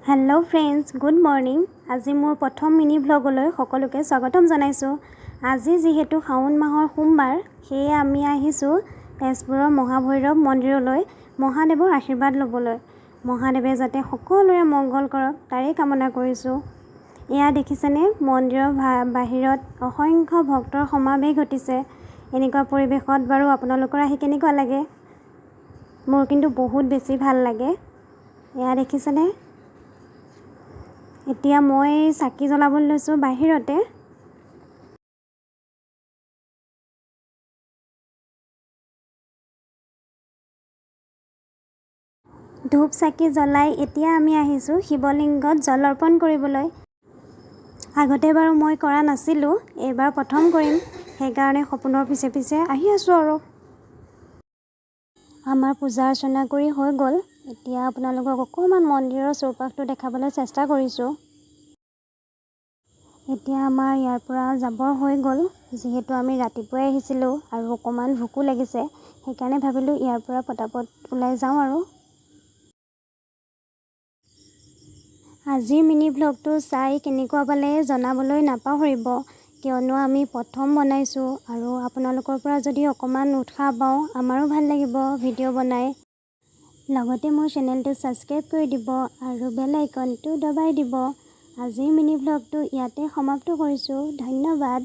Hello friends, good morning. আজি মোৰ প্ৰথম মিনি ব্লগলৈ সকলোকে স্বাগতম জনাইছোঁ। আজি যিহেতু শাওণ মাহৰ সোমবাৰ, সেয়ে আমি আহিছোঁ তেজপুৰৰ মহাভৈৰৱ মন্দিৰলৈ মহাদেৱৰ আশীৰ্বাদ ল'বলৈ। মহাদেৱে যাতে সকলোৰে মংগল কৰক তাৰে কামনা কৰিছোঁ। এয়া দেখিছেনে, মন্দিৰৰ বাহিৰত অসংখ্য ভক্তৰ সমাৱেশ ঘটিছে। এনেকুৱা পৰিৱেশত বাৰু আপোনালোকৰ আহি কেনেকুৱা লাগে? মোৰ কিন্তু বহুত বেছি ভাল লাগে। এয়া দেখিছেনে, এতিয়া মই চাকি জ্বলাবলৈ লৈছোঁ বাহিৰতে। ধূপ চাকি জ্বলাই এতিয়া আমি আহিছোঁ শিৱলিংগত জল অৰ্পণ কৰিবলৈ। আগতে বাৰু মই কৰা নাছিলোঁ, এইবাৰ প্ৰথম কৰিম, সেইকাৰণে সপোনৰ পিছে পিছে আহি আছোঁ আৰু। আমাৰ পূজা অৰ্চনা কৰি হৈ গ'ল। এতিয়া আপোনালোকক অকণমান মন্দিৰৰ চৌপাশটো দেখাবলৈ চেষ্টা কৰিছোঁ। এতিয়া আমাৰ ইয়াৰ পৰা যাবৰ হৈ গ'ল, যিহেতু আমি ৰাতিপুৱাই আহিছিলোঁ আৰু অকণমান ভোকো লাগিছে, সেইকাৰণে ভাবিলোঁ ইয়াৰ পৰা পটাপট ওলাই যাওঁ আৰু। আজিৰ মিনি ব্লগটো চাই কেনেকুৱা পালে জনাবলৈ নাপাহৰিব, কিয়নো আমি প্ৰথম বনাইছোঁ আৰু আপোনালোকৰ পৰা যদি অকণমান উৎসাহ পাওঁ আমাৰো ভাল লাগিব ভিডিঅ' বনাই। লগতে মোৰ চেনেলটো ছাবস্ক্ৰাইব কৰি দিব আৰু বেল আইকনটো দবাই দিব। আজিৰ মিনি ব্লগটো ইয়াতে সমাপ্ত কৰিছোঁ। ধন্যবাদ।